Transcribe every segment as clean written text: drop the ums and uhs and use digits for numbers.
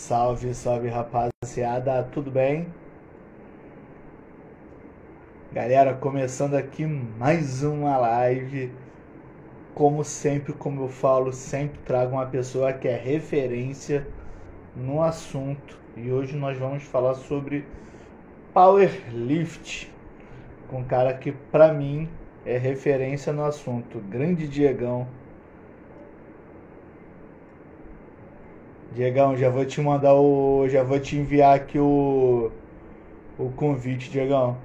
Salve, salve rapaziada, tudo bem? Galera, começando aqui mais uma live. Como sempre, como eu falo, sempre trago uma pessoa que é referência no assunto. E hoje nós vamos falar sobre powerlift, com um cara que pra mim é referência no assunto, grande Diegão. Diegão, já vou te enviar aqui o convite, Diegão.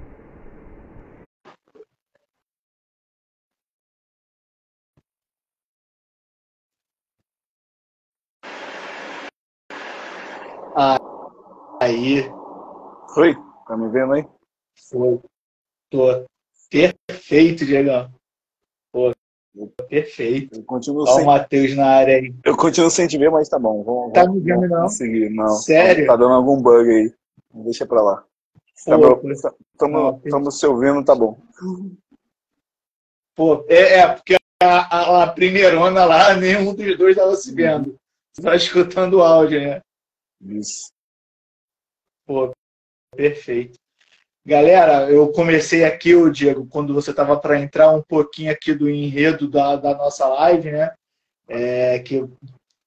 Aí, Oi, tá me vendo aí? foi. Tô perfeito, Diegão. Pô, perfeito. Eu continuo Ó o sem, Matheus na área aí. eu continuo sem te ver, mas tá bom. Tá me Vamos vendo não? conseguir. Não, tá Sério? dando algum bug aí. Deixa pra lá. Pô, pô, não, Estamos se ouvindo, tá bom. pô, porque a primeirona lá, nenhum dos dois estava se vendo. Você tá escutando o áudio, né? Isso. Pô, perfeito. Galera, eu comecei aqui, o Diego, quando você tava para entrar um pouquinho aqui do enredo da nossa live, né? Que eu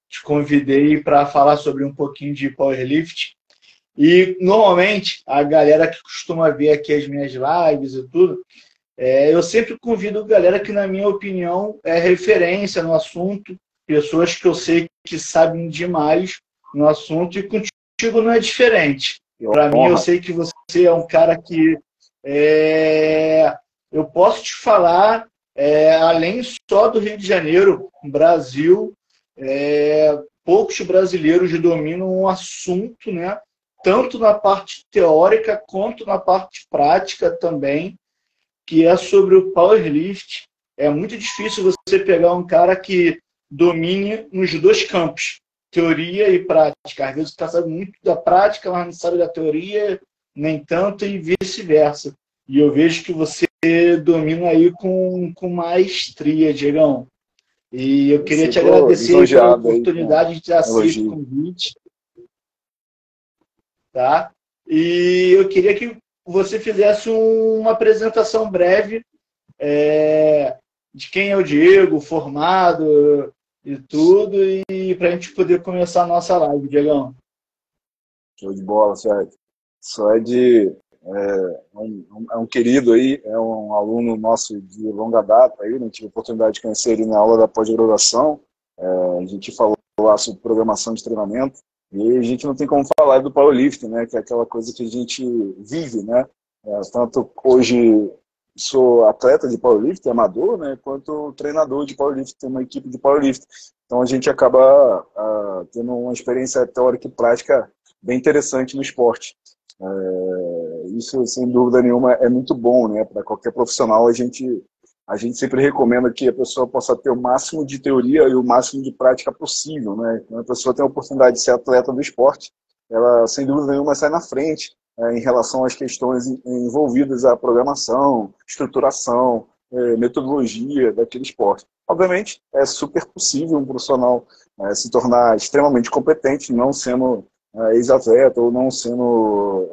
te convidei para falar sobre um pouquinho de powerlift. E normalmente a galera que costuma ver aqui as minhas lives e tudo, eu sempre convido galera que, na minha opinião, é referência no assunto, pessoas que eu sei que sabem demais no assunto, e contigo não é diferente. Que Para mim, eu honra. sei que você é um cara que eu posso te falar, além só do Rio de Janeiro, Brasil, poucos brasileiros dominam um assunto, né? Tanto na parte teórica quanto na parte prática também, que é sobre o powerlift. É muito difícil você pegar um cara que domine nos dois campos, teoria e prática. Às vezes o cara sabe muito da prática, mas não sabe da teoria, nem tanto, e vice-versa. E eu vejo que você domina aí com maestria, Diegão. E eu Eu queria te fico agradecer aí pela lisonjeado aí com oportunidade de ter o aceito o elogio. convite, tá? E eu queria que você fizesse uma apresentação breve, de quem é o Diego, formado e tudo, e para a gente poder começar a nossa live, Diegão. Show de bola, Sérgio. Suede é um querido aí, é um aluno nosso de longa data aí, né? Tive a oportunidade de conhecer ele na aula da pós-graduação. A gente falou lá sobre programação de treinamento, e a gente não tem como falar do powerlifting, né? Que é aquela coisa que a gente vive, né? Tanto hoje sou atleta de powerlifting, amador, né? Quanto treinador de powerlifting, tem uma equipe de powerlifting. Então a gente acaba tendo uma experiência teórica e prática bem interessante no esporte. Isso, sem dúvida nenhuma, é muito bom, né? Para qualquer profissional, a gente sempre recomenda que a pessoa possa ter o máximo de teoria e o máximo de prática possível, né? Quando a pessoa tem a oportunidade de ser atleta do esporte, ela, sem dúvida nenhuma, sai na frente em relação às questões envolvidas à programação, estruturação, metodologia daquele esporte. Obviamente, é super possível um profissional se tornar extremamente competente, não sendo ex-atleta ou não sendo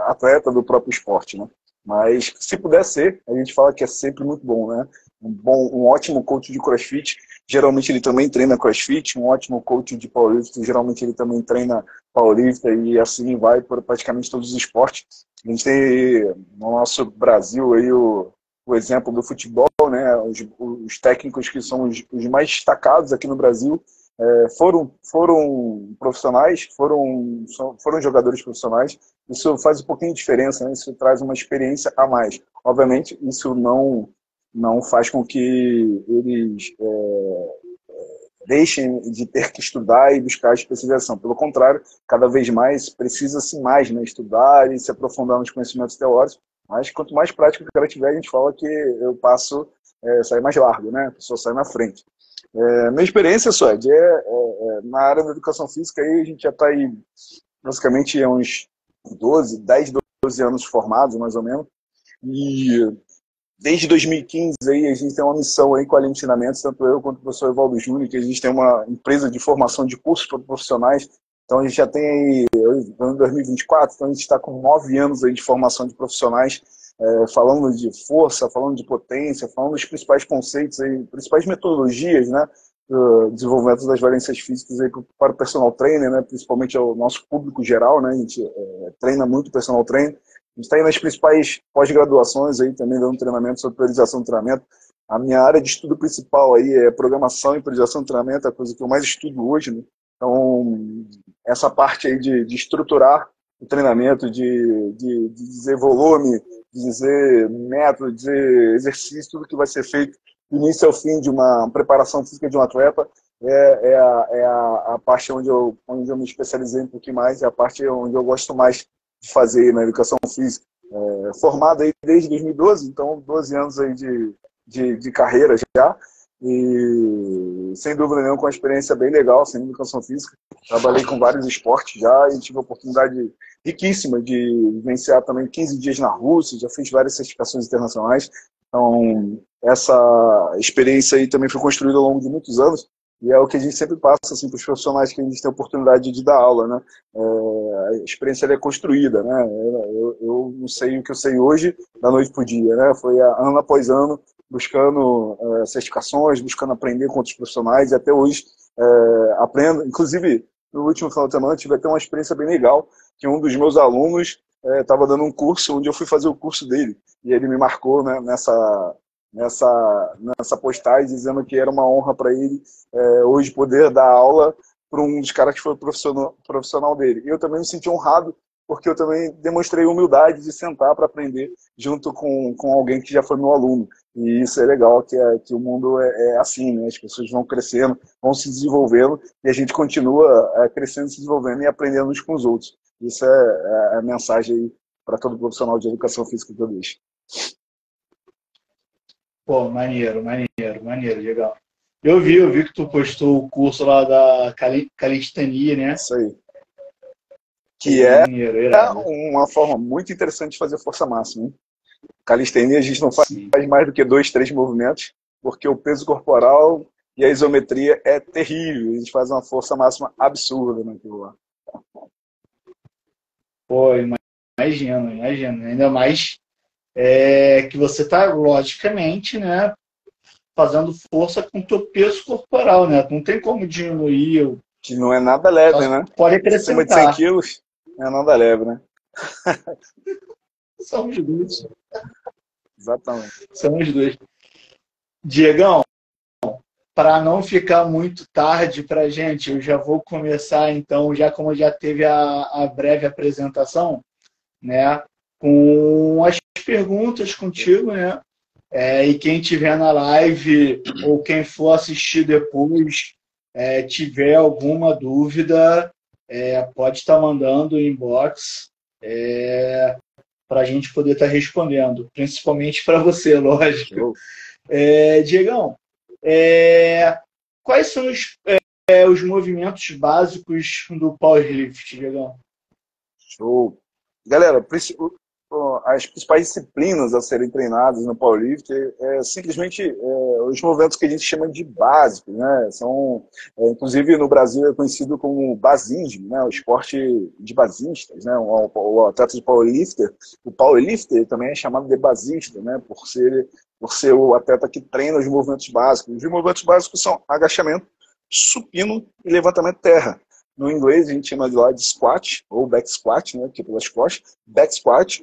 atleta do próprio esporte, né? Mas se puder ser, a gente fala que é sempre muito bom, né? Um ótimo coach de CrossFit, geralmente ele também treina CrossFit, um ótimo coach de powerlifting, geralmente ele também treina powerlifting, e assim vai por praticamente todos os esportes. A gente tem no nosso Brasil aí o exemplo do futebol, né? Os técnicos que são os mais destacados aqui no Brasil foram profissionais, foram jogadores profissionais. Isso faz um pouquinho de diferença, né? Isso traz uma experiência a mais. Obviamente, isso não faz com que eles deixem de ter que estudar e buscar a especialização. Pelo contrário, cada vez mais precisa-se mais, né? Estudar e se aprofundar nos conhecimentos teóricos. Mas quanto mais prática que ela tiver, a gente fala que eu passo sair mais largo, né? A pessoa sai na frente. Minha experiência, Suede, na área da educação física, aí a gente já está aí basicamente há uns 10, 12 anos formados, mais ou menos. E desde 2015 aí, a gente tem uma missão aí com a Alinha Ensinamentos, tanto eu quanto o professor Evaldo Júnior, que a gente tem uma empresa de formação de cursos para profissionais Então a gente já tem aí, em 2024, então a gente está com 9 anos aí de formação de profissionais, falando de força, falando de potência, falando dos principais conceitos, aí, principais metodologias, né, do desenvolvimento das valências físicas aí para o personal trainer, né, principalmente ao nosso público geral, né, a gente treina muito personal trainer. A gente está aí nas principais pós-graduações aí também dando treinamento sobre priorização do treinamento. A minha área de estudo principal aí é programação e priorização do treinamento, é a coisa que eu mais estudo hoje, né? Então, essa parte aí de estruturar o treinamento, de dizer volume, de dizer método, de dizer exercício, tudo que vai ser feito do início ao fim de uma preparação física de um atleta, a parte onde eu me especializei um pouquinho mais, é a parte onde eu gosto mais de fazer na educação física. Formado aí desde 2012, então 12 anos aí de carreira já, e sem dúvida nenhuma com uma experiência bem legal, sem educação física. Trabalhei com vários esportes já e tive a oportunidade riquíssima de vivenciar também 15 dias na Rússia, já fiz várias certificações internacionais. Então, essa experiência aí também foi construída ao longo de muitos anos e é o que a gente sempre passa assim, para os profissionais que a gente tem a oportunidade de dar aula, né? A experiência é construída, né? Eu não sei o que eu sei hoje da noite para o dia, né? Foi ano após ano buscando certificações, buscando aprender com outros profissionais e até hoje aprendo. Inclusive, no último final de semana tive até uma experiência bem legal, que um dos meus alunos estava dando um curso onde eu fui fazer o curso dele e ele me marcou, né, nessa postagem dizendo que era uma honra para ele hoje poder dar aula para um dos caras que foi profissional dele. E eu também me senti honrado porque eu também demonstrei humildade de sentar para aprender junto com alguém que já foi meu aluno. E isso é legal, que o mundo é assim, né? As pessoas vão crescendo, vão se desenvolvendo, e a gente continua crescendo, se desenvolvendo e aprendendo uns com os outros. Isso é a mensagem para todo profissional de educação física que eu deixo. Pô, maneiro, legal. Eu vi que tu postou o curso lá da calistenia, né? Isso aí. Que maneiro, uma forma muito interessante de fazer força máxima, hein? Calistenia a gente não faz mais do que 2, 3 movimentos, porque o peso corporal e a isometria é terrível. A gente faz uma força máxima absurda naquilo lá. Pô, imagino. Ainda mais que você está, logicamente, né, fazendo força com o teu peso corporal, né? Não tem como diminuir. Que não é nada leve, né? Pode acrescentar. Acima de 100 quilos, não é nada leve, né? São os dois. Exatamente. São os dois. Diegão, para não ficar muito tarde para a gente, eu já vou começar, então, já como já teve a breve apresentação, né, com as perguntas contigo, né? E quem tiver na live ou quem for assistir depois, tiver alguma dúvida, pode estar mandando inbox para a gente poder estar respondendo, principalmente para você, lógico. Diegão, quais são os movimentos básicos do powerlift, Diegão? Show. Galera, as principais disciplinas a serem treinadas no powerlift simplesmente os movimentos que a gente chama de básicos, né? São, inclusive no Brasil é conhecido como basismo, né? O esporte de basistas, né? O atleta de powerlifter, o powerlifter também é chamado de basista, né? Por ser o atleta que treina os movimentos básicos. Os movimentos básicos são agachamento, supino e levantamento terra. No inglês a gente chama de squat ou back squat, né? Que é pelas costas, back squat,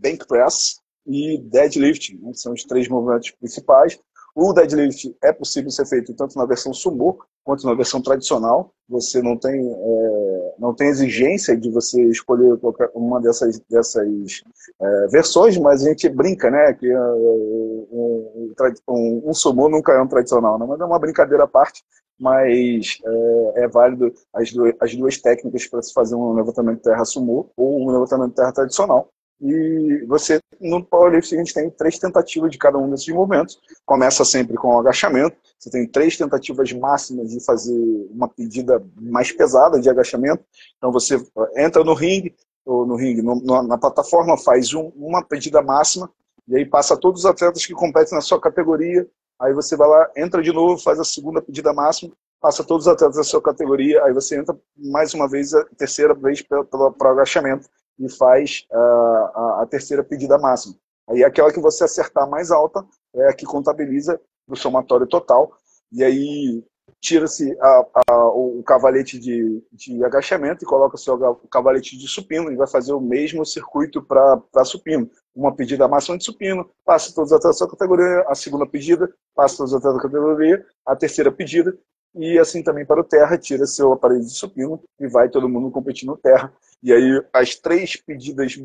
bank press e deadlift, né? São os 3 movimentos principais. O deadlift é possível ser feito tanto na versão sumo quanto na versão tradicional. Você não tem exigência de você escolher qualquer uma dessas versões, mas a gente brinca, né? Que um sumo nunca é um tradicional, né? Mas é uma brincadeira à parte. Mas é válido as duas técnicas para se fazer um levantamento de terra sumo ou um levantamento de terra tradicional. E você, no powerlifting, a gente tem 3 tentativas de cada um desses movimentos. Começa sempre com o agachamento. Você tem 3 tentativas máximas de fazer uma pedida mais pesada de agachamento. Então você entra no ringue, na plataforma, faz uma pedida máxima, e aí passa todos os atletas que competem na sua categoria. Aí você vai lá, entra de novo, faz a segunda pedida máxima, passa todos os atletas da sua categoria, aí você entra mais uma vez, a terceira vez para o agachamento e faz a terceira pedida máxima. Aí aquela que você acertar mais alta é a que contabiliza o somatório total, e aí tira-se o cavalete de agachamento e coloca o cavalete de supino e vai fazer o mesmo circuito para supino. Uma pedida máxima de supino, passa todos os atletas da sua categoria, a segunda pedida, passa todos os atletas da categoria, a terceira pedida, e assim também para o terra, tira seu aparelho de supino e vai todo mundo competir no terra. E aí as três pedidas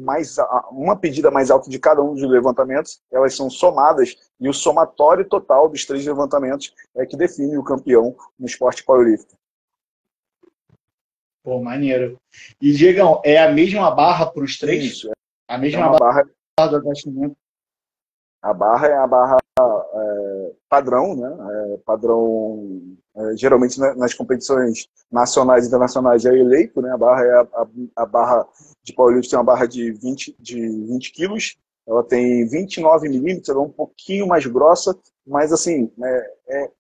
uma pedida mais alta de cada um dos levantamentos, elas são somadas e o somatório total dos três levantamentos é que define o campeão no esporte powerlifting. Pô, maneiro. E, Diegão, é a mesma barra para os três? Isso, a mesma barra do agachamento? A barra é a barra padrão, né? Padrão, geralmente nas competições nacionais e internacionais é eleito, né? A barra é a barra de powerlifting, tem uma barra de 20 quilos, ela tem 29 milímetros, ela é um pouquinho mais grossa, mas assim,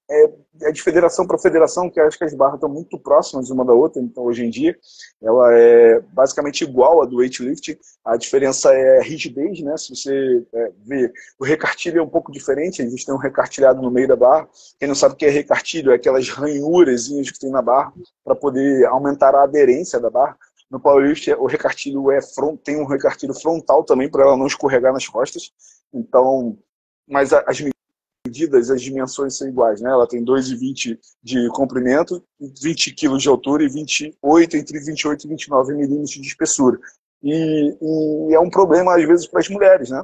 é de federação para federação, que acho que as barras estão muito próximas uma da outra, então hoje em dia ela é basicamente igual à do weightlifting, a diferença é a rigidez, né? Se você ver, o recartilho é um pouco diferente, a gente tem um recartilhado no meio da barra, quem não sabe o que é recartilho, é aquelas ranhurazinhas que tem na barra, para poder aumentar a aderência da barra. No powerlifting, o recartilho tem um recartilho frontal também, para ela não escorregar nas costas. Então, mas as medidas, as dimensões são iguais, né? Ela tem 2,20 de comprimento, 20 kg de altura e entre 28 e 29 milímetros de espessura. E é um problema, às vezes, para as mulheres, né?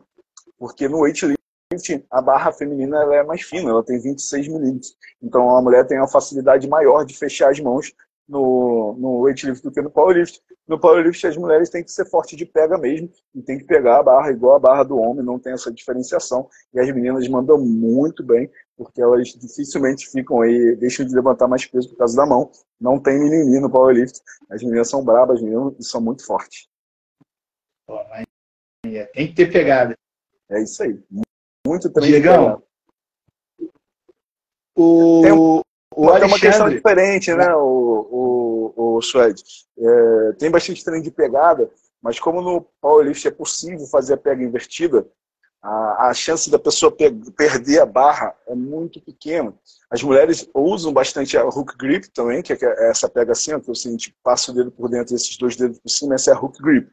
Porque no weightlifting, a barra feminina ela é mais fina, ela tem 26 milímetros. Então, a mulher tem uma facilidade maior de fechar as mãos no weightlifting do que no powerlifting. No powerlifting, as mulheres têm que ser forte de pega mesmo, e tem que pegar a barra igual a barra do homem, não tem essa diferenciação. E as meninas mandam muito bem, porque elas dificilmente ficam aí, deixam de levantar mais peso por causa da mão. Não tem mimimi no powerlifting. As meninas são brabas, as meninas são muito fortes. Pô, tem que ter pegada. É isso aí. Muito treino. Diegão, tem uma questão diferente, né, o Suede? Tem bastante treino de pegada, mas como no powerlifting é possível fazer a pega invertida, a chance da pessoa perder a barra é muito pequena. As mulheres usam bastante a hook grip também, que é essa pega assim, ó, que você passa o dedo por dentro, esses dois dedos por cima, essa é a hook grip.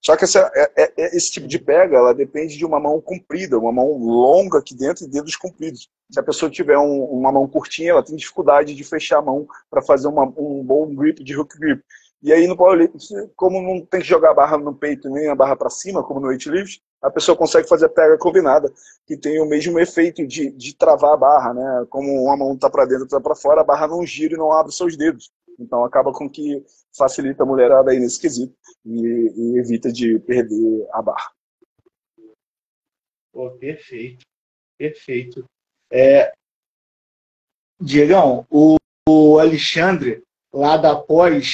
Só que esse tipo de pega, ela depende de uma mão comprida, uma mão longa aqui dentro e dedos compridos. Se a pessoa tiver uma mão curtinha, ela tem dificuldade de fechar a mão para fazer um bom grip de hook grip. E aí no powerlifting, como não tem que jogar a barra no peito nem a barra para cima, como no weightlifting, a pessoa consegue fazer a pega combinada, que tem o mesmo efeito de travar a barra, né? Como uma mão está para dentro e outra para fora, a barra não gira e não abre os seus dedos. Então acaba com que facilita a mulherada aí nesse quesito e evita de perder a barra. Pô, perfeito. Perfeito. Diegão, o Alexandre, lá da Pós,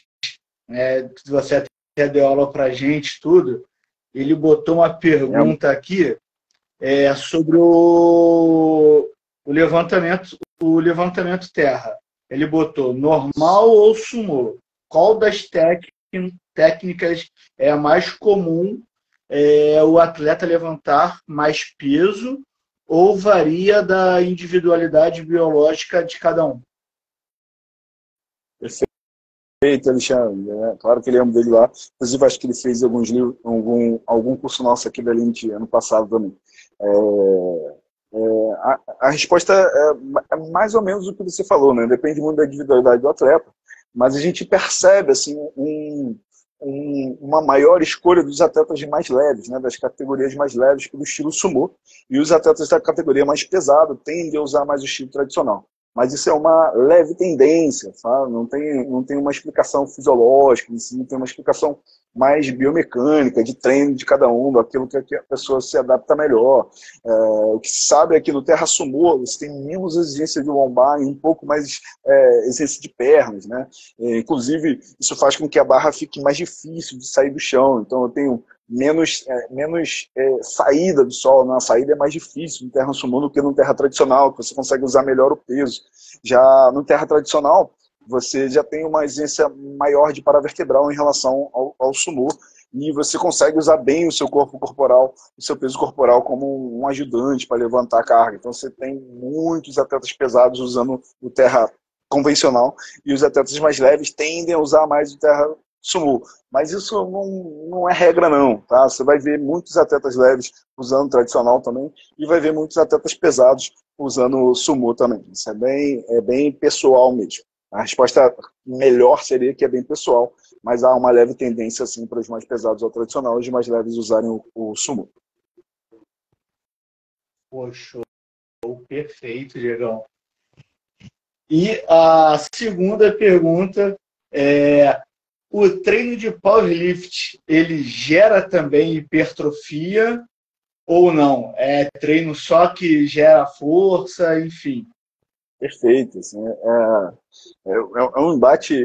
que você até deu aula pra gente, tudo, ele botou uma pergunta aqui sobre o levantamento terra. Ele botou normal ou sumô? Qual das técnicas é a mais comum o atleta levantar mais peso ou varia da individualidade biológica de cada um? Perfeito, Alexandre. Claro que ele é um dele lá. Inclusive, acho que ele fez alguns livros, algum curso nosso aqui da Lint ano passado também. A resposta é mais ou menos o que você falou, né? Depende muito da individualidade do atleta, mas a gente percebe assim, uma maior escolha dos atletas mais leves, né? Das categorias mais leves pelo estilo sumô, e os atletas da categoria mais pesada tendem a usar mais o estilo tradicional. Mas isso é uma leve tendência, sabe? Não tem uma explicação fisiológica, não tem uma explicação mais biomecânica, de treino de cada um, aquilo que a pessoa se adapta melhor. O que se sabe é que no terra sumô você tem menos exigência de lombar e um pouco mais exigência de pernas, né? Inclusive, isso faz com que a barra fique mais difícil de sair do chão. Então eu tenho menos saída do solo, né? A saída é mais difícil no terra sumô do que no terra tradicional, que você consegue usar melhor o peso. Já no terra tradicional, você já tem uma exigência maior de paravertebral em relação ao sumô, e você consegue usar bem o seu corpo corporal, o seu peso corporal como um ajudante para levantar a carga. Então você tem muitos atletas pesados usando o terra convencional, e os atletas mais leves tendem a usar mais o terra sumô. Mas isso não é regra não, tá? Você vai ver muitos atletas leves usando o tradicional também, e vai ver muitos atletas pesados usando o sumô também. Isso é bem pessoal mesmo. A resposta melhor seria que é bem pessoal, mas há uma leve tendência assim, para os mais pesados ao tradicional e os mais leves usarem o sumô. Poxa, perfeito, Diegão. E a segunda pergunta é: o treino de powerlift, ele gera também hipertrofia ou não? É treino só que gera força, enfim. Perfeito. Assim, é um embate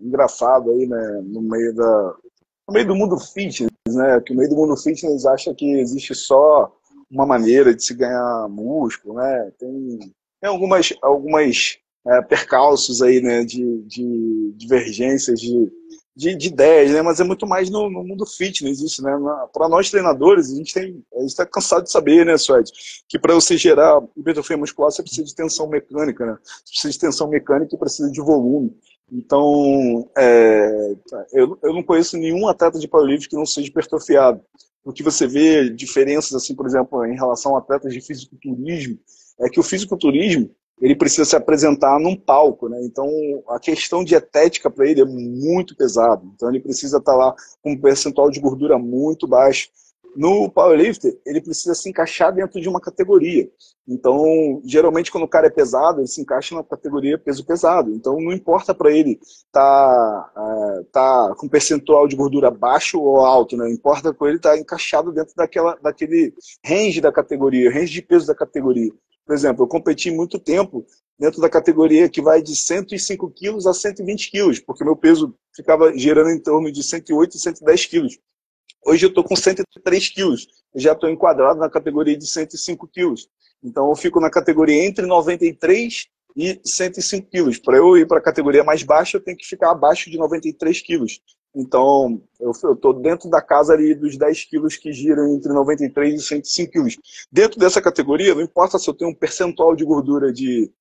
engraçado aí, né, no meio do mundo fitness, né? Que o meio do mundo fitness acha que existe só uma maneira de se ganhar músculo, né? Tem algumas percalços aí, né? De divergências de ideias, né? Mas é muito mais no mundo fitness isso, né? Para nós treinadores, a gente está cansado de saber, né, Suede, que para você gerar hipertrofia muscular você precisa de tensão mecânica, né? Você precisa de tensão mecânica e precisa de volume. Então, eu não conheço nenhum atleta de powerlifting que não seja hipertrofiado. O que você vê diferenças, assim, por exemplo, em relação a atletas de fisiculturismo, é que o fisiculturismo ele precisa se apresentar num palco, né? Então, a questão dietética para ele é muito pesada. Então, ele precisa estar lá com um percentual de gordura muito baixo. No powerlifter, ele precisa se encaixar dentro de uma categoria. Então, geralmente, quando o cara é pesado, ele se encaixa na categoria peso pesado. Então, não importa para ele tá com percentual de gordura baixo ou alto, né? Importa para ele estar encaixado dentro daquele range da categoria, range de peso da categoria. Por exemplo, eu competi muito tempo dentro da categoria que vai de 105 quilos a 120 quilos, porque meu peso ficava gerando em torno de 108 e 110 quilos. Hoje eu estou com 103 quilos, eu já estou enquadrado na categoria de 105 quilos. Então eu fico na categoria entre 93 e 105 quilos. Para eu ir para a categoria mais baixa, eu tenho que ficar abaixo de 93 quilos. Então, eu estou dentro da casa ali dos 10 quilos que giram entre 93 e 105 quilos. Dentro dessa categoria, não importa se eu tenho um percentual de gordura de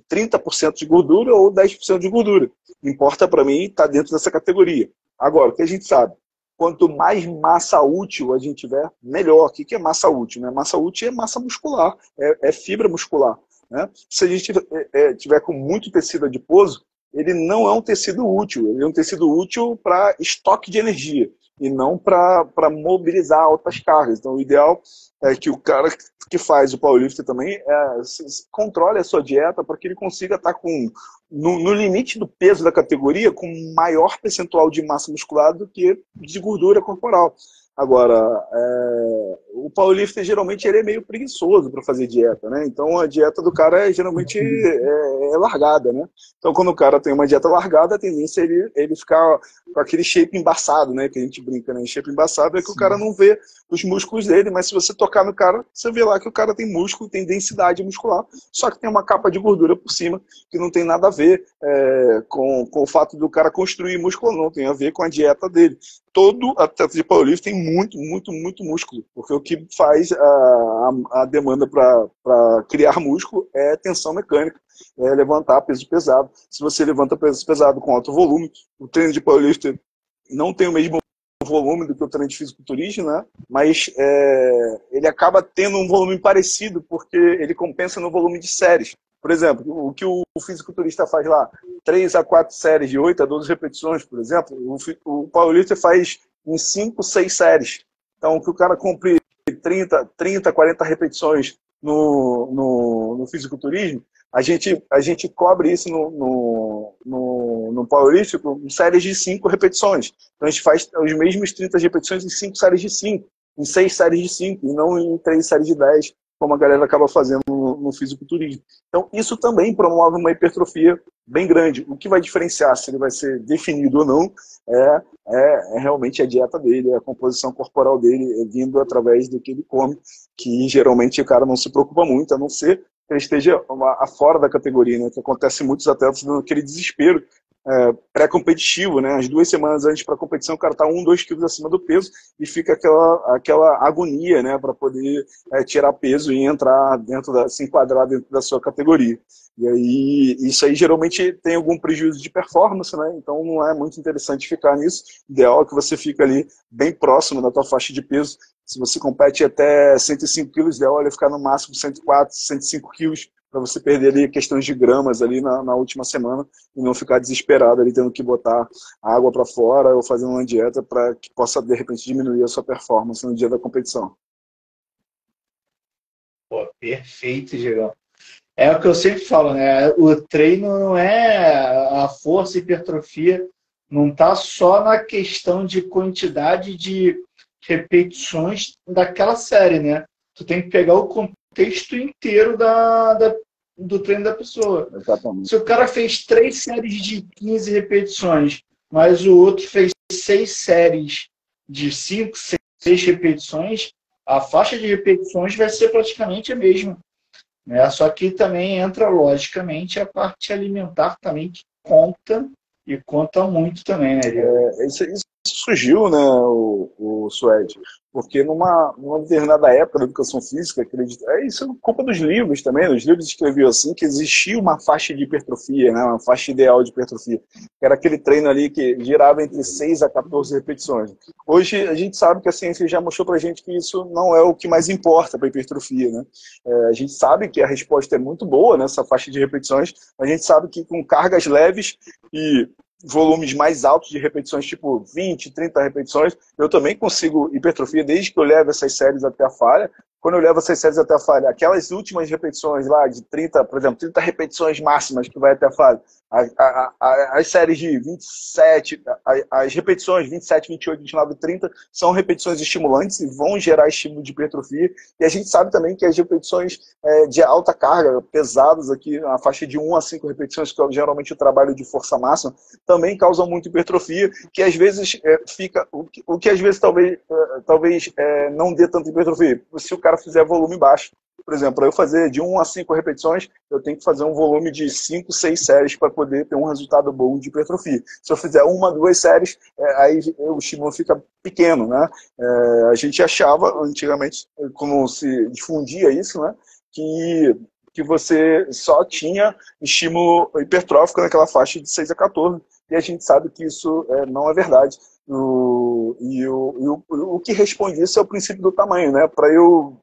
30% de gordura ou 10% de gordura. Importa para mim estar dentro dessa categoria. Agora, o que a gente sabe? Quanto mais massa útil a gente tiver, melhor. O que é massa útil? Né? Massa útil é massa muscular, é fibra muscular. Né? Se a gente tiver com muito tecido adiposo, ele não é um tecido útil, ele é um tecido útil para estoque de energia e não para mobilizar altas cargas. Então, o ideal é que o cara que faz o powerlifting também controle a sua dieta para que ele consiga estar no limite do peso da categoria com maior percentual de massa muscular do que de gordura corporal. Agora, o powerlifter geralmente ele é meio preguiçoso para fazer dieta, né? Então a dieta do cara geralmente é largada, né? Então quando o cara tem uma dieta largada, a tendência é ele ficar com aquele shape embaçado, né? Que a gente brinca, né? Shape embaçado é que o cara não vê os músculos dele, mas se você tocar no cara, você vê lá que o cara tem músculo, tem densidade muscular, só que tem uma capa de gordura por cima que não tem nada a ver com o fato do cara construir músculo, não, tem a ver com a dieta dele. Todo atleta de powerlifting tem muito músculo, porque o que faz a demanda para criar músculo é tensão mecânica, é levantar peso pesado. Se você levanta peso pesado com alto volume, o treino de powerlifting não tem o mesmo volume do que o treino de fisiculturismo, né? Mas ele acaba tendo um volume parecido, porque ele compensa no volume de séries. Por exemplo, o que o fisiculturista faz lá, 3 a 4 séries de 8 a 12 repetições, por exemplo, o powerlifter faz em 5, 6 séries. Então, o que o cara cumpre 30, 40 repetições no fisiculturismo, a gente cobre isso no powerlifting em séries de 5 repetições. Então, a gente faz os mesmos 30 repetições em 5 séries de 5, em 6 séries de 5, e não em 3 séries de 10, como a galera acaba fazendo no fisiculturismo. Então, isso também promove uma hipertrofia bem grande. O que vai diferenciar se ele vai ser definido ou não é realmente a dieta dele, a composição corporal dele, vindo através do que ele come, que geralmente o cara não se preocupa muito, a não ser ele esteja fora da categoria, né? Que acontece em muitos atletas naquele desespero pré-competitivo, né? As 2 semanas antes para a competição, o cara tá 1, 2 quilos acima do peso e fica aquela agonia, né? Para poder tirar peso e entrar se enquadrar dentro da sua categoria. E aí, isso aí geralmente tem algum prejuízo de performance, né? Então não é muito interessante ficar nisso. O ideal é que você fique ali bem próximo da tua faixa de peso. Se você compete até 105 quilos, o ideal é ficar no máximo 104, 105 quilos, para você perder ali questões de gramas ali na última semana e não ficar desesperado ali tendo que botar água para fora ou fazendo uma dieta para que possa, de repente, diminuir a sua performance no dia da competição. Pô, perfeito, Diego. É o que eu sempre falo, né? O treino não é a força e hipertrofia, não está só na questão de quantidade de repetições daquela série, né? Tu tem que pegar o contexto inteiro do treino da pessoa. Exatamente. Se o cara fez 3 séries de 15 repetições, mas o outro fez 6 séries de 5, 6 repetições, a faixa de repetições vai ser praticamente a mesma. Né? Só que também entra, logicamente, a parte alimentar também que conta, e conta muito também, né, Diego? Isso surgiu, né, o Suede, porque numa determinada época da educação física, isso é culpa dos livros também, os livros escreviam assim, que existia uma faixa de hipertrofia, né, uma faixa ideal de hipertrofia, que era aquele treino ali que girava entre 6 a 14 repetições. Hoje a gente sabe que a ciência já mostrou pra gente que isso não é o que mais importa para hipertrofia, né? A gente sabe que a resposta é muito boa nessa faixa de repetições, a gente sabe que com cargas leves e volumes mais altos de repetições, tipo 20, 30 repetições, eu também consigo hipertrofia desde que eu leve essas séries até a falha. Quando eu levo essas séries até a falha, aquelas últimas repetições lá de 30, por exemplo, 30 repetições máximas que vai até a falha, as séries de 27, as repetições 27, 28, 29 e 30 são repetições estimulantes e vão gerar estímulo de hipertrofia. E a gente sabe também que as repetições de alta carga, pesadas aqui, na faixa de 1 a 5 repetições, que é geralmente o trabalho de força máxima, também causam muito hipertrofia, que às vezes fica, o que às vezes talvez não dê tanta hipertrofia, se o cara fizer volume baixo. Por exemplo, para eu fazer de 1 a 5 repetições, eu tenho que fazer um volume de 5, 6 séries para poder ter um resultado bom de hipertrofia. Se eu fizer 1, 2 séries, aí o estímulo fica pequeno, né? A gente achava, antigamente, como se difundia isso, né? Que você só tinha estímulo hipertrófico naquela faixa de 6 a 14. E a gente sabe que isso não é verdade. O que responde isso é o princípio do tamanho, né? Para eu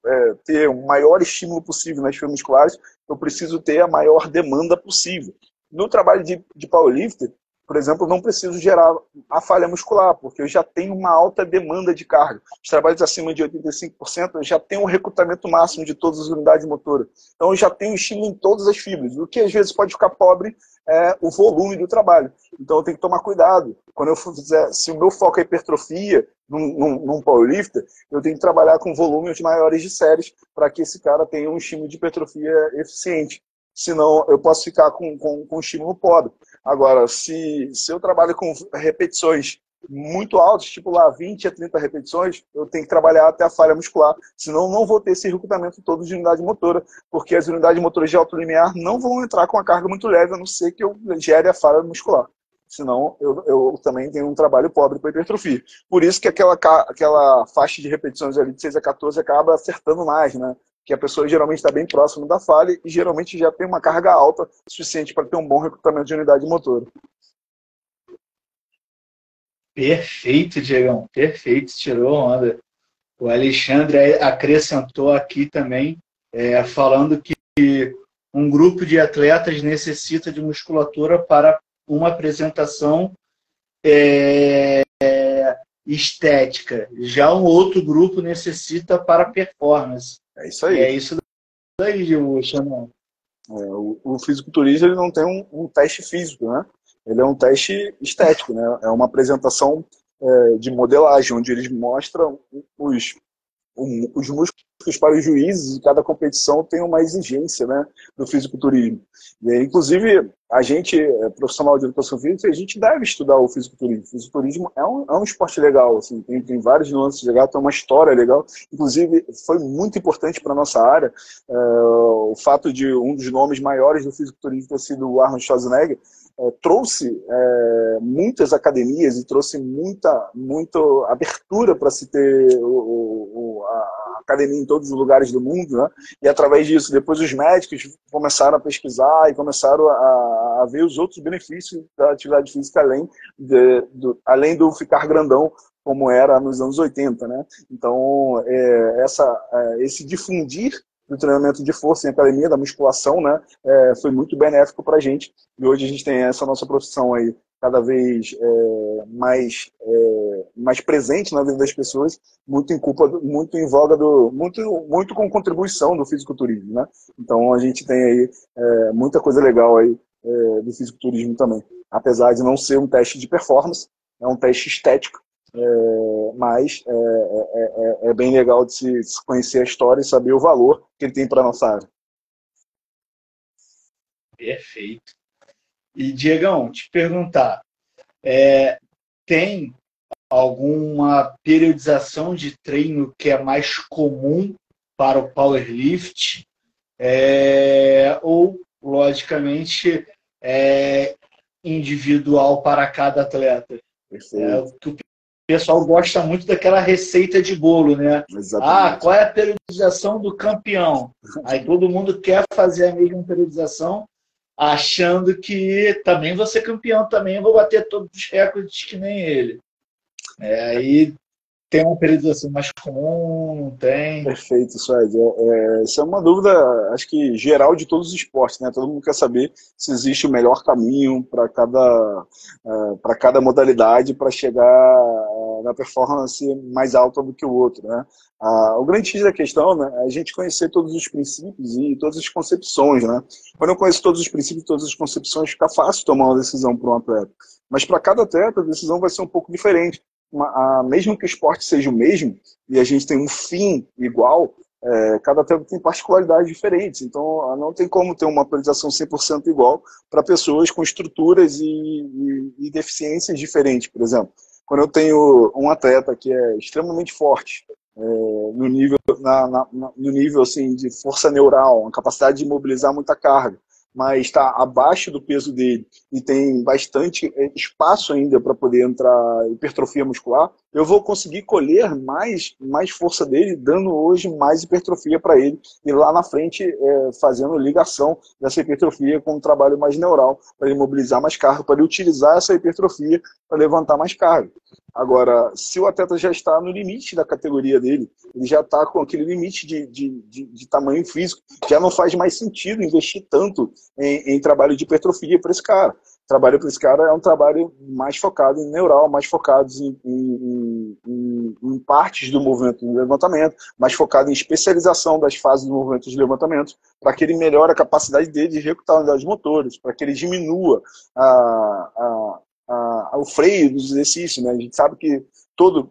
ter o maior estímulo possível nas fibras musculares, eu preciso ter a maior demanda possível. No trabalho de powerlifter, por exemplo, eu não preciso gerar a falha muscular, porque eu já tenho uma alta demanda de carga. Os trabalhos acima de 85%, eu já tenho um recrutamento máximo de todas as unidades motoras. Então, eu já tenho estímulo em todas as fibras. O que às vezes pode ficar pobre é o volume do trabalho. Então, eu tenho que tomar cuidado. Quando eu fizer, se o meu foco é hipertrofia, num powerlifter, eu tenho que trabalhar com volumes maiores de séries para que esse cara tenha um estímulo de hipertrofia eficiente. Senão, eu posso ficar com um estímulo pobre. Agora, se eu trabalho com repetições muito altas, tipo lá 20 a 30 repetições, eu tenho que trabalhar até a falha muscular, senão não vou ter esse recrutamento todo de unidade motora, porque as unidades motoras de alto limiar não vão entrar com a carga muito leve, a não ser que eu gere a falha muscular. Senão eu também tenho um trabalho pobre para hipertrofia. Por isso que aquela faixa de repetições ali de 6 a 14 acaba acertando mais, né? Que a pessoa geralmente está bem próximo da falha e geralmente já tem uma carga alta suficiente para ter um bom recrutamento de unidade motora. Perfeito, Diegão. Perfeito, tirou onda. O Alexandre acrescentou aqui também, falando que um grupo de atletas necessita de musculatura para uma apresentação estética. Já um outro grupo necessita para performance. É isso aí. É isso daí, o Xandão. O fisiculturista ele não tem um teste físico, né? Ele é um teste estético, né? É uma apresentação de modelagem, onde eles mostram os músculos para os juízes, e cada competição tem uma exigência, né, do fisiculturismo. E aí, inclusive, a gente, profissional de educação física, a gente deve estudar o fisiculturismo. O fisiculturismo é um esporte legal, assim, tem vários nuances legais, tem uma história legal. Inclusive, foi muito importante para a nossa área o fato de um dos nomes maiores do fisiculturismo ter sido o Arnold Schwarzenegger, trouxe muitas academias e trouxe muita abertura para se ter a academia em todos os lugares do mundo, né? E através disso, depois os médicos começaram a pesquisar e começaram a ver os outros benefícios da atividade física além do ficar grandão, como era nos anos 80, né? Então, esse difundir do treinamento de força em academia, da musculação, né, foi muito benéfico para a gente. E hoje a gente tem essa nossa profissão aí cada vez mais presente na vida das pessoas, muito em voga muito com contribuição do fisiculturismo, né? Então a gente tem aí muita coisa legal aí do fisiculturismo também. Apesar de não ser um teste de performance, é um teste estético, mas é bem legal de se conhecer a história e saber o valor que ele tem para a nossa área. Perfeito. E, Diegão, te perguntar, tem alguma periodização de treino que é mais comum para o powerlift? Ou, logicamente, individual para cada atleta? Perfeito. O pessoal gosta muito daquela receita de bolo, né? Exatamente. Qual é a periodização do campeão? Aí todo mundo quer fazer a mesma periodização, achando que também vou ser campeão, também vou bater todos os recordes que nem ele. Aí tem uma periodização mais comum, não tem? Perfeito, Suede. Isso é uma dúvida, acho que geral de todos os esportes, né? Todo mundo quer saber se existe o melhor caminho para cada modalidade para chegar na performance mais alta do que o outro, né? O grande X da questão, né, é a gente conhecer todos os princípios e todas as concepções, né? Quando eu conheço todos os princípios e todas as concepções, fica fácil tomar uma decisão para um atleta. Mas para cada atleta, a decisão vai ser um pouco diferente. Mesmo que o esporte seja o mesmo e a gente tem um fim igual, cada atleta tem particularidades diferentes. Então, não tem como ter uma priorização 100% igual para pessoas com estruturas e deficiências diferentes. Por exemplo, quando eu tenho um atleta que é extremamente forte, no nível assim, de força neural, uma capacidade de mobilizar muita carga, mas está abaixo do peso dele e tem bastante espaço ainda para poder entrar hipertrofia muscular, eu vou conseguir colher mais força dele, dando hoje mais hipertrofia para ele, e lá na frente fazendo ligação dessa hipertrofia com um trabalho mais neural, para ele mobilizar mais carga, para ele utilizar essa hipertrofia para levantar mais carga. Agora, se o atleta já está no limite da categoria dele, ele já está com aquele limite de tamanho físico, já não faz mais sentido investir tanto em trabalho de hipertrofia para esse cara. O trabalho para esse cara é um trabalho mais focado em neural, mais focado em partes do movimento de levantamento, mais focado em especialização das fases do movimento de levantamento, para que ele melhore a capacidade dele de executar unidades motoras, para que ele diminua o freio dos exercícios, né? A gente sabe que todos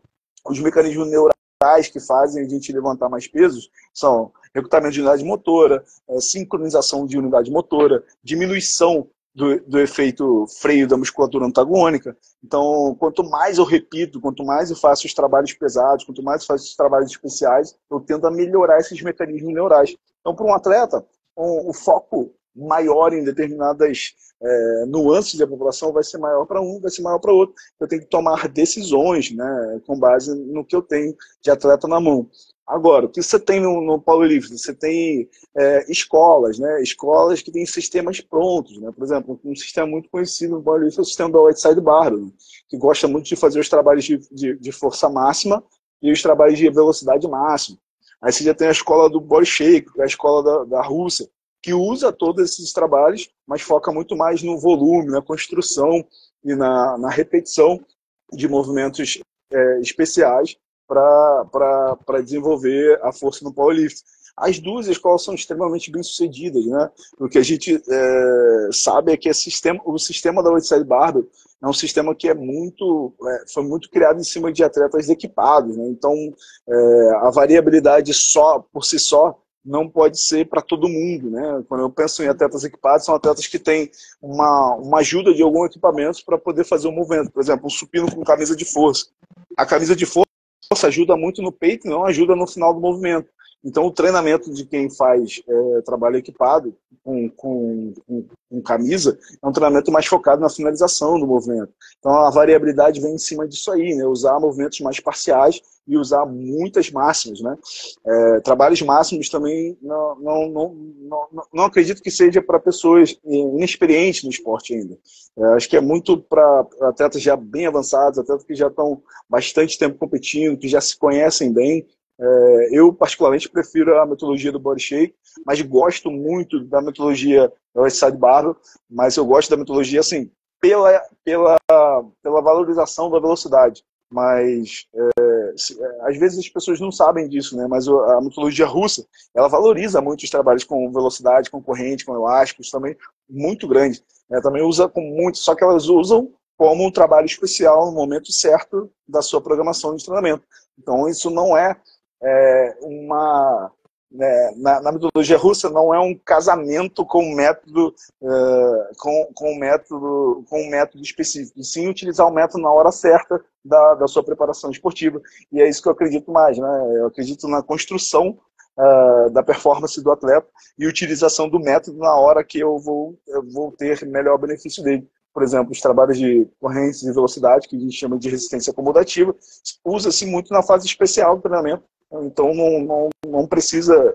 os mecanismos neurais que fazem a gente levantar mais pesos são recrutamento de unidade motora, sincronização de unidade motora, diminuição do efeito freio da musculatura antagônica. Então, quanto mais eu repito, quanto mais eu faço os trabalhos pesados, quanto mais eu faço os trabalhos especiais, eu tento a melhorar esses mecanismos neurais. Então, para um atleta, o foco maior em determinadas nuances da população vai ser maior para um, vai ser maior para outro. Eu tenho que tomar decisões, né, com base no que eu tenho de atleta na mão. Agora, o que você tem no powerlifting? Você tem escolas, né? Escolas que têm sistemas prontos, né? Por exemplo, um sistema muito conhecido no powerlifting é o sistema da Whiteside Barbell, né? Que gosta muito de fazer os trabalhos de força máxima e os trabalhos de velocidade máxima. Aí você já tem a escola do body shake, que é a escola da Rússia, que usa todos esses trabalhos, mas foca muito mais no volume, na construção e na repetição de movimentos especiais para desenvolver a força no powerlifting. As duas escolas são extremamente bem-sucedidas, né? O que a gente sabe é que o sistema da Whiteside Barbell é um sistema que foi muito criado em cima de atletas equipados, né? Então, a variabilidade por si só não pode ser para todo mundo, né? Quando eu penso em atletas equipados, são atletas que têm uma ajuda de algum equipamento para poder fazer um movimento. Por exemplo, um supino com camisa de força. A camisa de força ajuda muito no peito, não ajuda no final do movimento. Então, o treinamento de quem faz trabalho equipado com camisa é um treinamento mais focado na finalização do movimento. Então, a variabilidade vem em cima disso aí, né? Usar movimentos mais parciais e usar muitas máximas, né? Trabalhos máximos também não acredito que seja para pessoas inexperientes no esporte ainda. Acho que é muito para atletas já bem avançados, atletas que já estão bastante tempo competindo, que já se conhecem bem. Eu, particularmente, prefiro a metodologia do Body Shake, mas gosto muito da metodologia do Westside Barbell, mas eu gosto da metodologia, assim, pela valorização da velocidade. Mas, às vezes, as pessoas não sabem disso, né? Mas a metodologia russa, ela valoriza muito os trabalhos com velocidade, com corrente, com elásticos, também muito grande. Também usa com muito, só que elas usam como um trabalho especial no momento certo da sua programação de treinamento. Então, isso não é na metodologia russa não é um casamento com um método com um método específico, e sim utilizar o método na hora certa da sua preparação esportiva. E é isso que eu acredito mais, né? Eu acredito na construção da performance do atleta e utilização do método na hora que eu vou ter melhor benefício dele. Por exemplo, os trabalhos de correntes e velocidade, que a gente chama de resistência acomodativa, usa-se muito na fase especial do treinamento. Então não precisa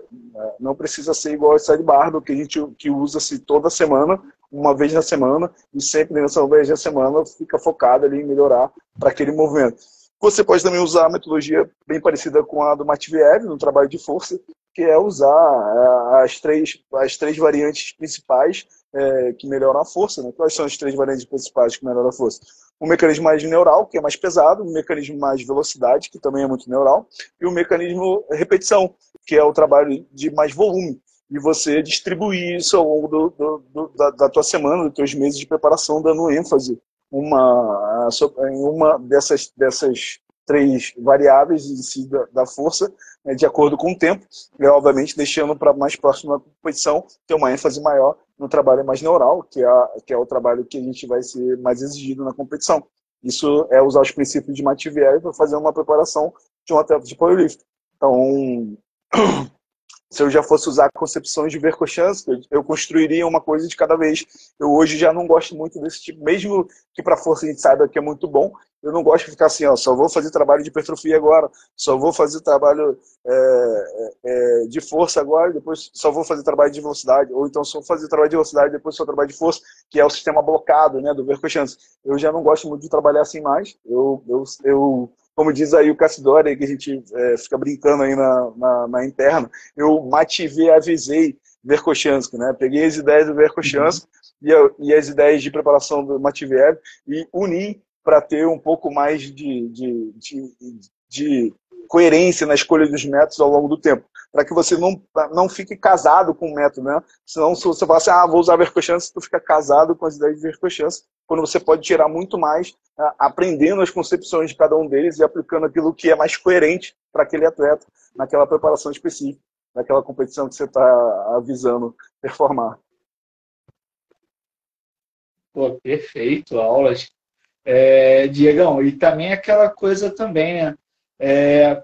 ser igual ao side barbell, que usa-se toda semana, uma vez na semana, e sempre nessa vez na semana fica focado ali em melhorar para aquele movimento. Você pode também usar a metodologia bem parecida com a do Matveev, no trabalho de força, que é usar as três variantes principais que melhoram a força. Né? Quais são as três variantes principais que melhoram a força? O mecanismo mais neural, que é mais pesado, o mecanismo mais velocidade, que também é muito neural, e o mecanismo repetição, que é o trabalho de mais volume. E você distribuir isso ao longo da tua semana, dos teus meses de preparação, dando ênfase em uma dessas três variáveis em si da força, de acordo com o tempo, e obviamente deixando para mais próximo da competição ter uma ênfase maior no trabalho mais neural, que é o trabalho que a gente vai ser mais exigido na competição. Isso é usar os princípios de Matveev para fazer uma preparação de um atleta de powerlifting. Então, se eu já fosse usar concepções de Verkhoshansky, eu construiria uma coisa de cada vez. Eu hoje já não gosto muito desse tipo, mesmo que para força a gente saiba que é muito bom, eu não gosto de ficar assim, só vou fazer trabalho de hipertrofia agora, só vou fazer trabalho de força agora, depois só vou fazer trabalho de velocidade, ou então só vou fazer trabalho de velocidade, depois só trabalho de força, que é o sistema blocado, né, do Verkhoshansky. Eu já não gosto muito de trabalhar assim mais. Como diz aí o Cassidori, que a gente fica brincando aí na interna, eu avisei Verkhoshansky, né? Peguei as ideias do Verkhoshansky e as ideias de preparação do Matveev e uni para ter um pouco mais de coerência na escolha dos métodos ao longo do tempo, para que você não fique casado com o método, né? Senão, se você falar assim, vou usar Verkhoshansky, tu fica casado com as ideias de Verkhoshansky, quando você pode tirar muito mais aprendendo as concepções de cada um deles e aplicando aquilo que é mais coerente para aquele atleta, naquela preparação específica, naquela competição que você está avisando performar. Pô, perfeito, aulas. Diegão, e também aquela coisa também, né?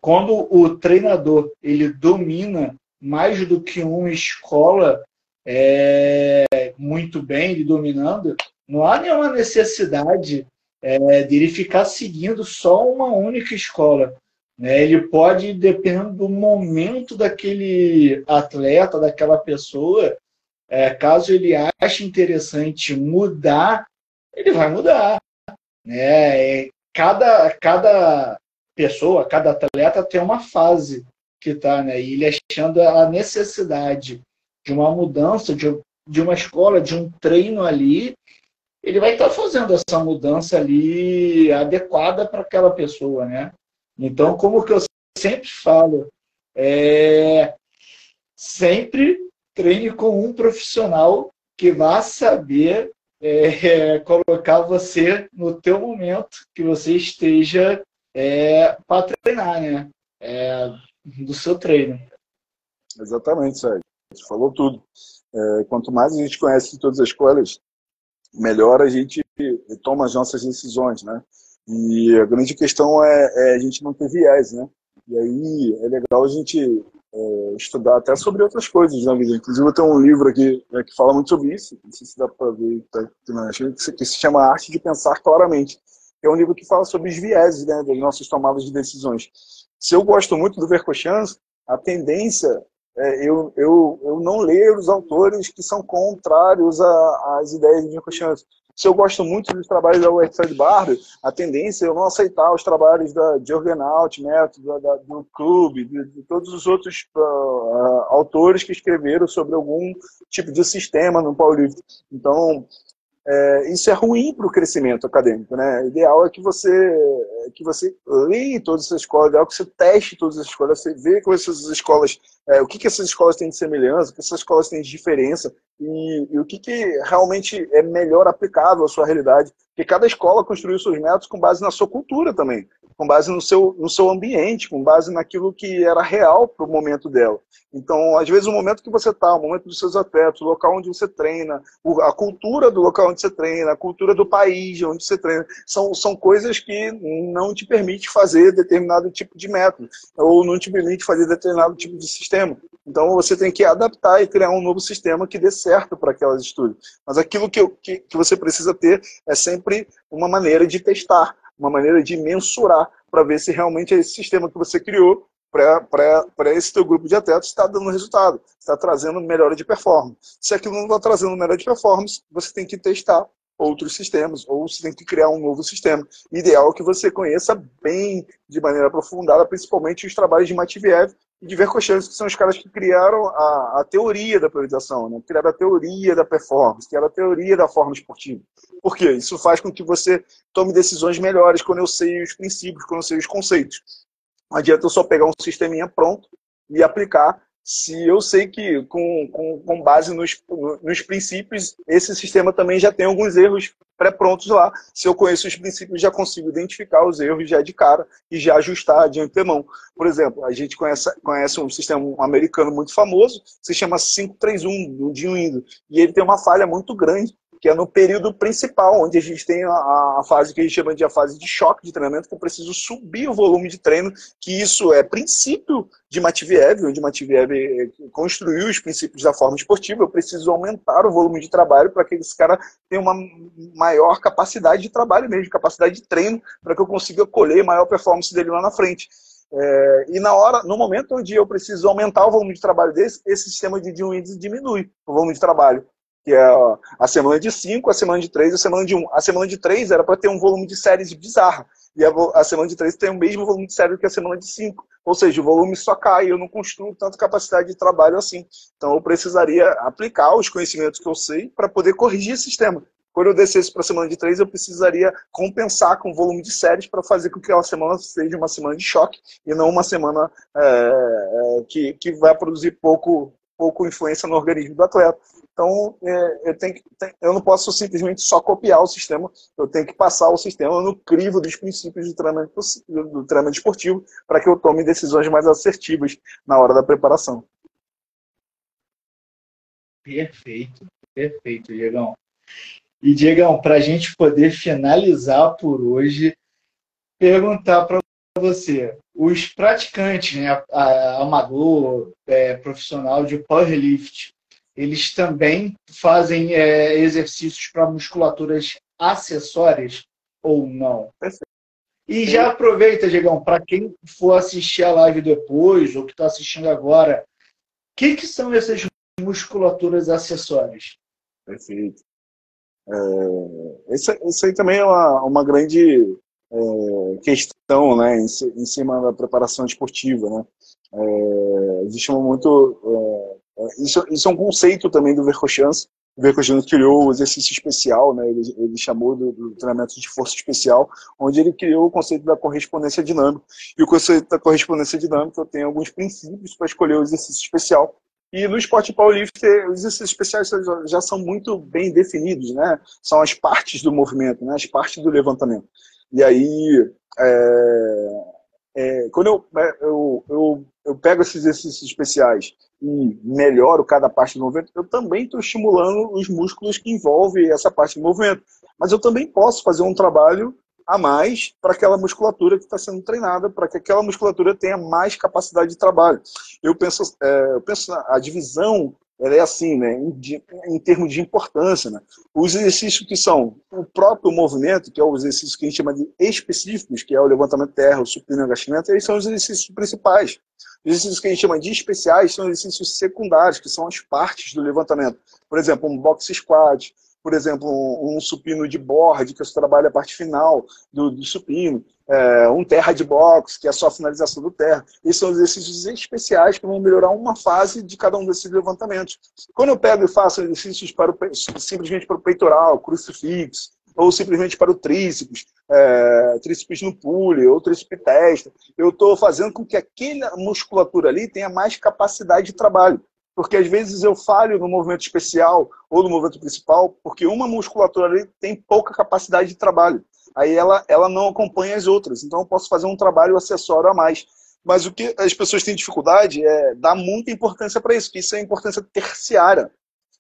Quando o treinador ele domina mais do que uma escola muito bem, ele dominando, não há nenhuma necessidade dele ficar seguindo só uma única escola. Né? Ele pode, dependendo do momento daquele atleta, daquela pessoa, caso ele ache interessante mudar, ele vai mudar. Né? Cada pessoa, cada atleta tem uma fase que está, né? E ele achando a necessidade de uma mudança, de uma escola, de um treino ali, ele vai estar fazendo essa mudança ali adequada para aquela pessoa, né? Então, como que eu sempre falo, sempre treine com um profissional que vá saber colocar você no teu momento que você esteja para treinar, né? Do seu treino. Exatamente, Sérgio. Você falou tudo. Quanto mais a gente conhece de todas as escolas, melhor a gente toma as nossas decisões, né? E a grande questão é a gente não ter viés, né? E aí é legal a gente estudar até sobre outras coisas na vida. Inclusive eu tenho um livro aqui, né, que fala muito sobre isso, não sei se dá para ver, tá aqui na agenda, que se chama Arte de Pensar Claramente. É um livro que fala sobre os vieses, né, das nossas tomadas de decisões. Se eu gosto muito do Verkhoshansky, a tendência eu não ler os autores que são contrários às ideias de Verkhoshansky. Se eu gosto muito dos trabalhos da Whiteside Barber, a tendência é eu não aceitar os trabalhos de Orgenaut, Método, do Clube, de todos os outros autores que escreveram sobre algum tipo de sistema no powerlifting. Então, isso é ruim para o crescimento acadêmico, né? O ideal é que você leia todas essas escolas, o ideal é que você teste todas as escolas, você vê com essas escolas, o que essas escolas têm de semelhança, o que essas escolas têm de diferença e o que realmente é melhor aplicável à sua realidade. Porque cada escola construiu seus métodos com base na sua cultura também, com base no seu ambiente, com base naquilo que era real para o momento dela. Então, às vezes, o momento que você está, o momento dos seus atletas, o local onde você treina, a cultura do local onde você treina, a cultura do país onde você treina, são coisas que não te permite fazer determinado tipo de método, ou não te permite fazer determinado tipo de sistema. Então, você tem que adaptar e criar um novo sistema que dê certo para aquelas estudos. Mas aquilo que você precisa ter é sempre uma maneira de testar, uma maneira de mensurar, para ver se realmente esse sistema que você criou para esse teu grupo de atletas está dando resultado, está trazendo melhora de performance. Se aquilo não está trazendo melhora de performance, você tem que testar outros sistemas, ou você tem que criar um novo sistema. O ideal é que você conheça bem, de maneira aprofundada, principalmente os trabalhos de Matveev e de Verkhoshansky, que são os caras que criaram a teoria da priorização, né? Criaram a teoria da performance, criaram a teoria da forma esportiva. Por quê? Isso faz com que você tome decisões melhores quando eu sei os princípios, quando eu sei os conceitos. Não adianta eu só pegar um sisteminha pronto e aplicar, se eu sei que com base nos princípios, esse sistema também já tem alguns erros pré-prontos lá. Se eu conheço os princípios, já consigo identificar os erros já de cara e já ajustar de antemão. Por exemplo, a gente conhece um sistema americano muito famoso, se chama 531, do Jim Windo, e ele tem uma falha muito grande, que é no período principal, onde a gente tem a fase que a gente chama de a fase de choque de treinamento, que eu preciso subir o volume de treino, que isso é princípio de Matveev, onde Matveev construiu os princípios da forma esportiva. Eu preciso aumentar o volume de trabalho para que esse cara tenha uma maior capacidade de trabalho mesmo, capacidade de treino, para que eu consiga colher maior performance dele lá na frente. E no momento onde eu preciso aumentar o volume de trabalho desse, esse sistema de índice diminui o volume de trabalho, que é a semana de 5, a semana de 3 e a semana de 1. A semana de 3 era para ter um volume de séries bizarro, e a semana de 3 tem o mesmo volume de série que a semana de 5. Ou seja, o volume só cai, eu não construo tanta capacidade de trabalho assim. Então eu precisaria aplicar os conhecimentos que eu sei para poder corrigir esse sistema. Quando eu descesse para a semana de 3, eu precisaria compensar com o volume de séries para fazer com que aquela semana seja uma semana de choque e não uma semana que vai produzir pouco influência no organismo do atleta. Então, eu não posso simplesmente só copiar o sistema, eu tenho que passar o sistema no crivo dos princípios do treinamento esportivo para que eu tome decisões mais assertivas na hora da preparação. Perfeito, perfeito, Diegão. E, Diegão, para a gente poder finalizar por hoje, perguntar para você, os praticantes, né, amador, profissional de powerlift, eles também fazem exercícios para musculaturas acessórias ou não? E já aproveita, Diegão, para quem for assistir a live depois ou que está assistindo agora, o que são essas musculaturas acessórias? Perfeito. Isso aí também é uma grande questão, né, em cima da preparação esportiva, né? Existe muito... Isso é um conceito também do Verkhoshansky. O Verkhoshansky criou o exercício especial, né? Ele chamou do treinamento de força especial, onde ele criou o conceito da correspondência dinâmica. E o conceito da correspondência dinâmica tem alguns princípios para escolher o exercício especial. E no esporte powerlifting, os exercícios especiais já são muito bem definidos, né? São as partes do movimento, né? As partes do levantamento. E aí, quando eu pego esses exercícios especiais e melhoro cada parte do movimento, eu também estou estimulando os músculos que envolvem essa parte do movimento. Mas eu também posso fazer um trabalho a mais para aquela musculatura que está sendo treinada, para que aquela musculatura tenha mais capacidade de trabalho. Eu penso a divisão, ela é assim, né, em termos de importância. Né? Os exercícios que são o próprio movimento, que é o exercício que a gente chama de específicos, que é o levantamento de terra, o supino e o agachamento, eles são os exercícios principais. Os exercícios que a gente chama de especiais são exercícios secundários, que são as partes do levantamento. Por exemplo, um box squat, por exemplo, um supino de board, que você trabalha a parte final do supino, um terra de box, que é só a finalização do terra. Esses são exercícios especiais que vão melhorar uma fase de cada um desses levantamentos. Quando eu pego e faço exercícios simplesmente para o peitoral, crucifixo, ou simplesmente para o tríceps, tríceps no pulley, ou tríceps testa, eu estou fazendo com que aquela musculatura ali tenha mais capacidade de trabalho. Porque às vezes eu falho no movimento especial ou no movimento principal, porque uma musculatura ali tem pouca capacidade de trabalho. Aí ela não acompanha as outras. Então eu posso fazer um trabalho acessório a mais. Mas o que as pessoas têm dificuldade é dar muita importância para isso, que isso é importância terciária.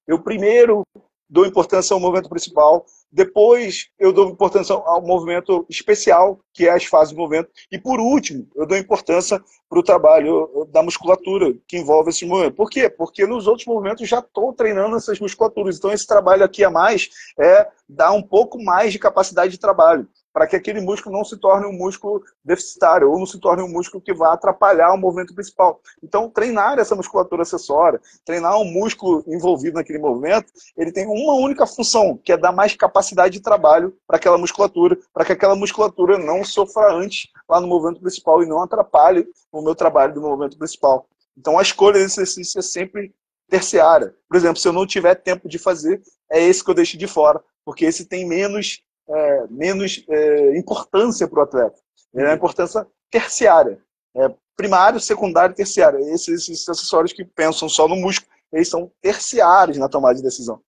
Eu primeiro dou importância ao movimento principal, depois eu dou importância ao movimento especial, que é as fases do movimento, e por último, eu dou importância para o trabalho da musculatura que envolve esse movimento. Por quê? Porque nos outros movimentos já estou treinando essas musculaturas, então esse trabalho aqui a mais é dar um pouco mais de capacidade de trabalho, para que aquele músculo não se torne um músculo deficitário, ou não se torne um músculo que vá atrapalhar o movimento principal. Então, treinar essa musculatura acessória, treinar um músculo envolvido naquele movimento, ele tem uma única função, que é dar mais capacidade de trabalho para aquela musculatura, para que aquela musculatura não sofra antes lá no movimento principal e não atrapalhe o meu trabalho do movimento principal. Então, a escolha desse exercício é sempre terciária. Por exemplo, se eu não tiver tempo de fazer, é esse que eu deixo de fora, porque esse tem menos importância para o atleta. Ele é uma importância terciária. Primário, secundário e terciário. Esses acessórios que pensam só no músculo, eles são terciários na tomada de decisão.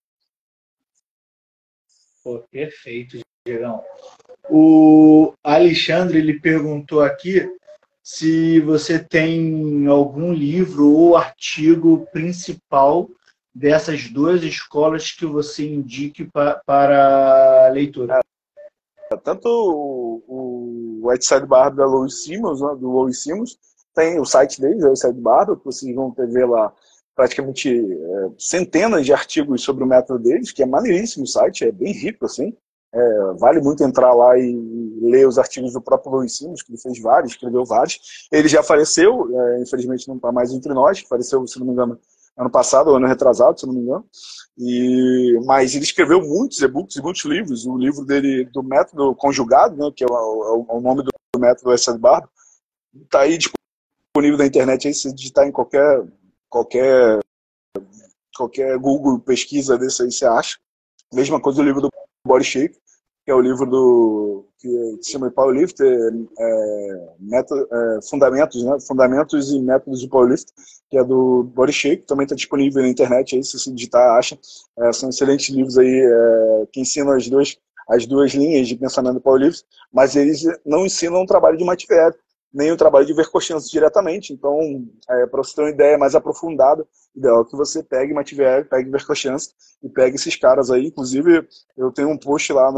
Pô, perfeito, Gerão. O Alexandre ele perguntou aqui se você tem algum livro ou artigo principal dessas duas escolas que você indique para a leitura. Tanto o Whiteside Barber da Louis Simmons, né, do Louis Simmons, tem o site dele, o Whiteside Barber, que vocês vão ver lá praticamente centenas de artigos sobre o método deles, que é maneiríssimo o site, é bem rico, assim. Vale muito entrar lá e ler os artigos do próprio Louis Simmons, que ele fez vários, escreveu vários. Ele já faleceu, infelizmente não está mais entre nós, faleceu, se não me engano, ano passado, ou ano retrasado, se não me engano. Mas ele escreveu muitos e-books e muitos livros. O livro dele, do método conjugado, né, que é o nome do método Whiteside Barber, está aí disponível na internet, aí, se digitar em qualquer Google pesquisa desse aí, você acha. Mesma coisa o livro do Body Shape, que é o livro que se chama de Powerlifter, Fundamentos, né? Fundamentos e Métodos de Powerlifter, que é do Body Shape, também está disponível na internet, aí, se você digitar, acha. São excelentes livros aí que ensinam as duas linhas de pensamento do Powerlifter, mas eles não ensinam o trabalho de Matveev, nem o trabalho de Verkhoshansky diretamente. Então, para você ter uma ideia mais aprofundada, ideal que você pegue Matveev, pegue Verkhoshansky e pegue esses caras aí. Inclusive, eu tenho um post lá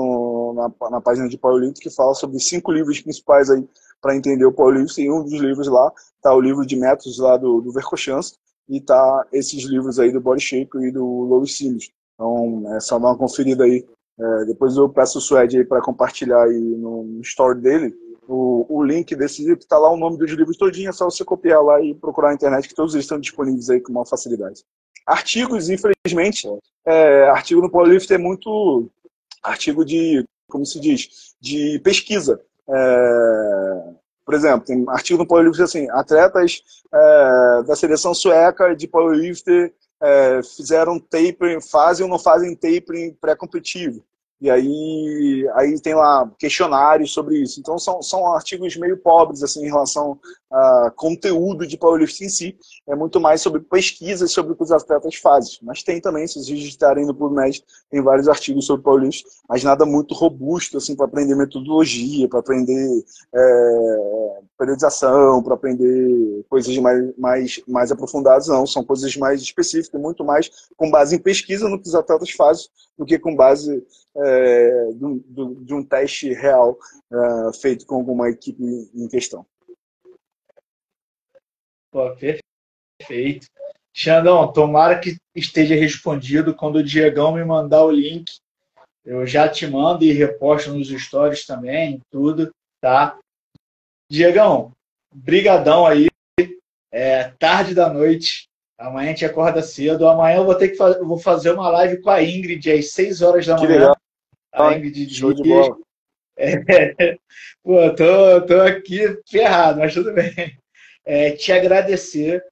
na página de Powerlifting que fala sobre 5 livros principais aí para entender o Powerlifting. E um dos livros lá está o livro de métodos lá do Verkhoshansky e tá esses livros aí do Body Shape e do Louis Simmons. Então, é só dar uma conferida aí. Depois eu peço o Suede aí para compartilhar aí no story dele o link desse livro, está lá o nome dos livros todinho, é só você copiar lá e procurar na internet, que todos eles estão disponíveis aí com maior facilidade. Artigos, infelizmente, artigo no Powerlifting é muito artigo de, como se diz, de pesquisa. Por exemplo, tem artigo no Powerlifting assim, atletas da seleção sueca de Powerlifting fizeram tapering, fazem ou não fazem tapering pré-competitivo. E aí tem lá questionários sobre isso. Então são artigos meio pobres assim, em relação a conteúdo de powerlifting em si. É muito mais sobre pesquisas sobre o que os atletas fazem. Mas tem também, se vocês digitarem no PubMed, tem vários artigos sobre powerlifting, mas nada muito robusto assim, para aprender metodologia, para aprender periodização, para aprender coisas mais aprofundadas, não. São coisas mais específicas, muito mais com base em pesquisa no que os atletas fazem, do que com base de um teste real feito com alguma equipe em questão. Pô, perfeito. Xandão, tomara que esteja respondido. Quando o Diegão me mandar o link, eu já te mando e reposto nos stories também, tudo, tá? Diegão, brigadão aí. Tarde da noite. Amanhã a gente acorda cedo. Amanhã eu vou fazer uma live com a Ingrid às 6 horas da manhã. Que legal. A Ingrid show de bola. Pô, tô aqui ferrado, mas tudo bem. Te agradecer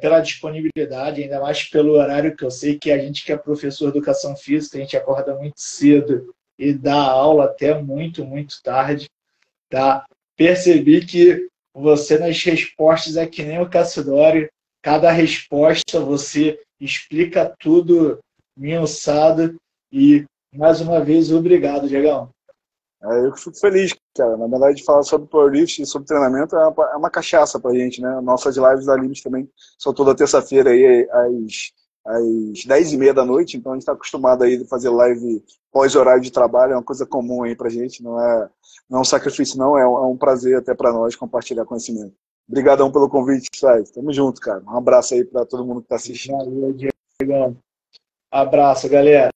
pela disponibilidade, ainda mais pelo horário que eu sei que a gente que é professor de educação física, a gente acorda muito cedo e dá aula até muito, muito tarde, tá? Percebi que você nas respostas é que nem o Cassidori, cada resposta você explica tudo miuçado e, mais uma vez, obrigado, Diegão. Eu fico feliz, cara. Na verdade, falar sobre powerlifting e sobre treinamento é uma cachaça pra gente, né? Nossas lives da Limit também são toda terça-feira aí às 10h30 da noite, então a gente está acostumado aí a fazer live pós-horário de trabalho, é uma coisa comum aí pra gente, não é um sacrifício não, é um prazer até para nós compartilhar conhecimento. Obrigadão pelo convite, Sai. Tamo junto, cara. Um abraço aí para todo mundo que tá assistindo. Valeu, Diego. Abraço, galera.